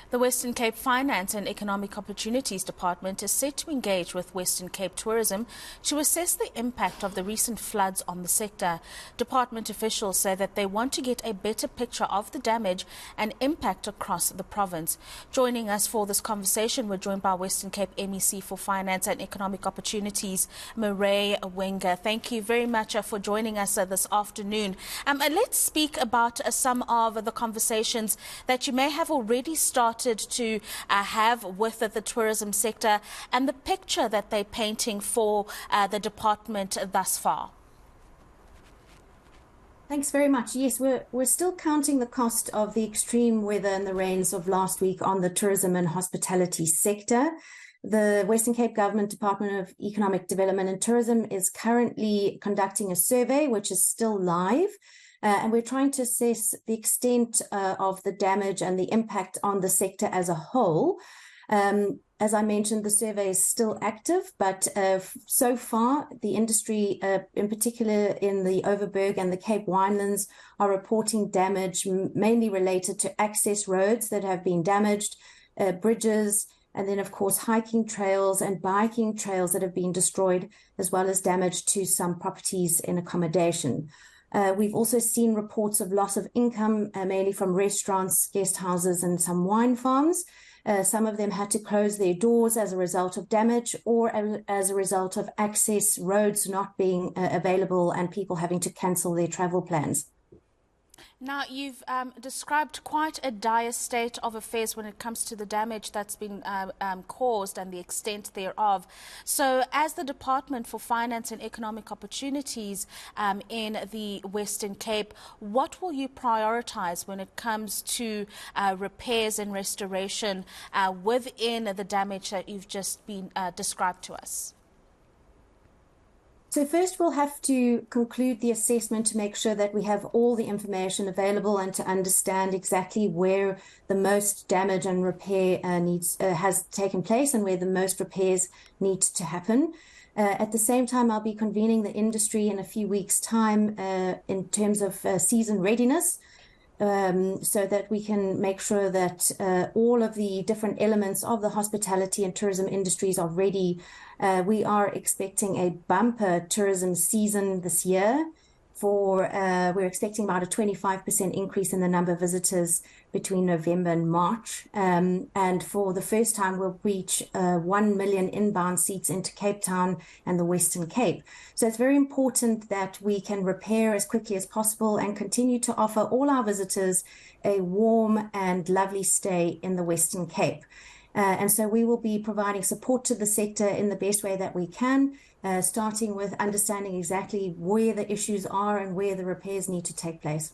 The Western Cape Finance and Economic Opportunities Department is set to engage with Western Cape Tourism to assess the impact of the recent floods on the sector. Department officials say that they want to get a better picture of the damage and impact across the province. Joining us for this conversation, we're joined by Western Cape MEC for Finance and Economic Opportunities, Mireille Wenger. Thank you very much for joining us this afternoon. Let's speak about some of the conversations that you may have already started to have with the tourism sector and the picture that they're painting for the department thus far. Thanks very much. Yes, we're still counting the cost of the extreme weather and the rains of last week on the tourism and hospitality sector. The Western Cape Government Department of Economic Development and Tourism is currently conducting a survey, which is still live. And we're trying to assess the extent of the damage and the impact on the sector as a whole. As I mentioned, the survey is still active, but so far the industry, in particular in the Overberg and the Cape Winelands, are reporting damage mainly related to access roads that have been damaged, bridges, and then, of course, hiking trails and biking trails that have been destroyed, as well as damage to some properties in accommodation. We've also seen reports of loss of income, mainly from restaurants, guest houses, and some wine farms. Some of them had to close their doors as a result of damage or as a result of access roads not being available and people having to cancel their travel plans. Now, you've described quite a dire state of affairs when it comes to the damage that's been caused and the extent thereof. So as the Department for Finance and Economic Opportunities in the Western Cape, what will you prioritize when it comes to repairs and restoration within the damage that you've just been described to us? So first, we'll have to conclude the assessment to make sure that we have all the information available and to understand exactly where the most damage and repair has taken place and where the most repairs need to happen. At the same time, I'll be convening the industry in a few weeks' time in terms of season readiness, so that we can make sure that all of the different elements of the hospitality and tourism industries are ready. We are expecting a bumper tourism season this year. We're expecting about a 25% increase in the number of visitors between November and March. And for the first time, we'll reach 1 million inbound seats into Cape Town and the Western Cape. So it's very important that we can repair as quickly as possible and continue to offer all our visitors a warm and lovely stay in the Western Cape. And so we will be providing support to the sector in the best way that we can, starting with understanding exactly where the issues are and where the repairs need to take place.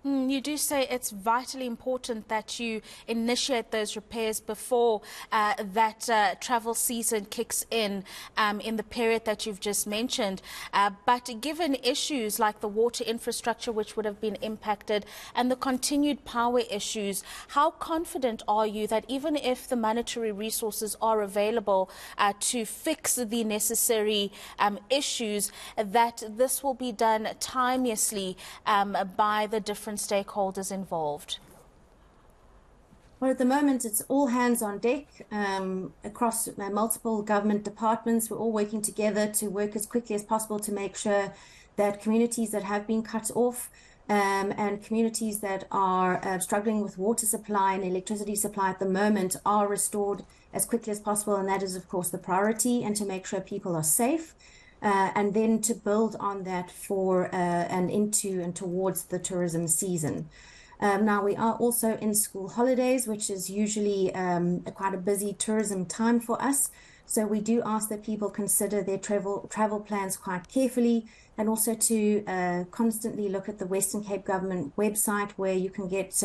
You do say it's vitally important that you initiate those repairs before that travel season kicks in the period that you've just mentioned. But given issues like the water infrastructure, which would have been impacted, and the continued power issues, how confident are you that even if the monetary resources are available to fix the necessary issues, that this will be done timeously by the different stakeholders involved? Well, at the moment, it's all hands on deck across multiple government departments. We're all working together to work as quickly as possible to make sure that communities that have been cut off and communities that are struggling with water supply and electricity supply at the moment are restored as quickly as possible. And that is, of course, the priority, and to make sure people are safe. And then to build on that for and into and towards the tourism season. Now, we are also in school holidays, which is usually quite a busy tourism time for us. So we do ask that people consider their travel plans quite carefully, and also to constantly look at the Western Cape Government website, where you can get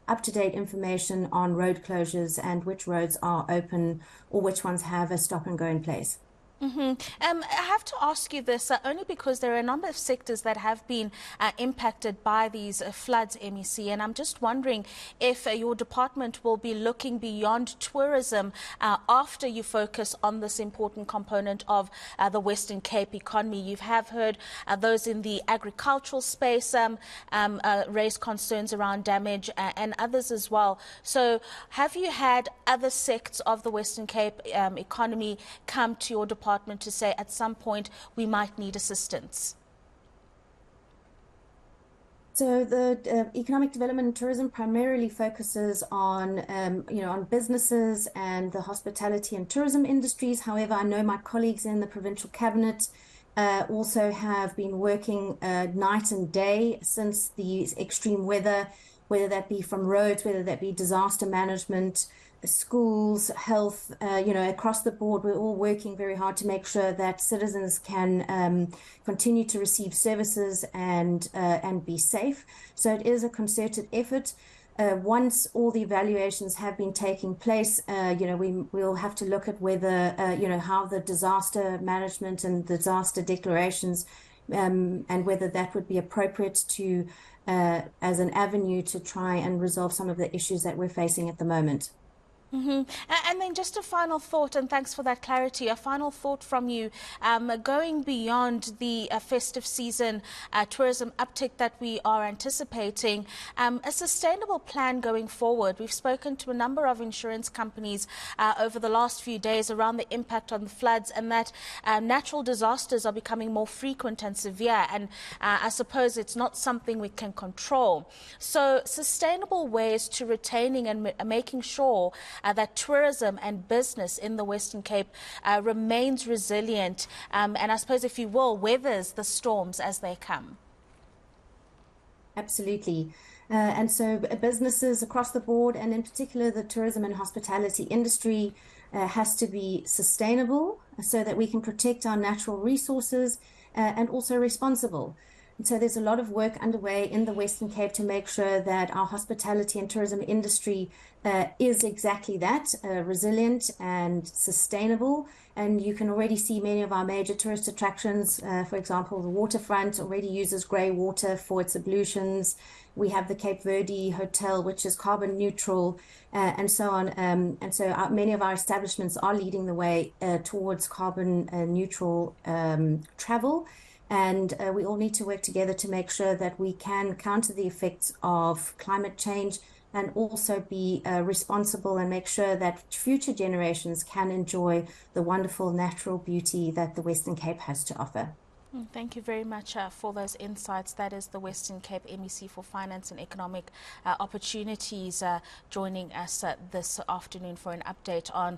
up-to-date information on road closures and which roads are open or which ones have a stop and go in place. I have to ask you this only because there are a number of sectors that have been impacted by these floods, MEC, and I'm just wondering if your department will be looking beyond tourism after you focus on this important component of the Western Cape economy. You have heard those in the agricultural space raise concerns around damage and others as well. So have you had other sects of the Western Cape economy come to your department to say at some point we might need assistance? So the economic development and tourism primarily focuses on, on businesses and the hospitality and tourism industries. However, I know my colleagues in the provincial cabinet also have been working night and day since the extreme weather, whether that be from roads, whether that be disaster management, schools, health, across the board. We're all working very hard to make sure that citizens can continue to receive services and be safe. So it is a concerted effort. Once all the evaluations have been taking place, we'll have to look at whether, how the disaster management and disaster declarations and whether that would be appropriate to as an avenue to try and resolve some of the issues that we're facing at the moment. And then just a final thought, and thanks for that clarity, a final thought from you, going beyond the festive season tourism uptick that we are anticipating, a sustainable plan going forward. We've spoken to a number of insurance companies over the last few days around the impact on the floods, and that natural disasters are becoming more frequent and severe, and I suppose it's not something we can control. So sustainable ways to retaining and making sure that tourism and business in the Western Cape remains resilient and I suppose, if you will, weathers the storms as they come. Absolutely. And so businesses across the board, and in particular the tourism and hospitality industry, has to be sustainable so that we can protect our natural resources and also responsible. And so there's a lot of work underway in the Western Cape to make sure that our hospitality and tourism industry is exactly that, resilient and sustainable. And you can already see many of our major tourist attractions, for example, the waterfront already uses grey water for its ablutions. We have the Cape Verde Hotel, which is carbon neutral, and so on. And so many of our establishments are leading the way towards carbon neutral travel. And we all need to work together to make sure that we can counter the effects of climate change and also be responsible and make sure that future generations can enjoy the wonderful natural beauty that the Western Cape has to offer. Thank you very much for those insights. That is the Western Cape MEC for Finance and Economic Opportunities joining us this afternoon for an update on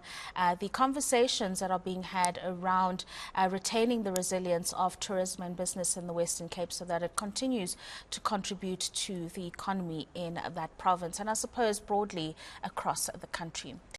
the conversations that are being had around retaining the resilience of tourism and business in the Western Cape so that it continues to contribute to the economy in that province and I suppose broadly across the country.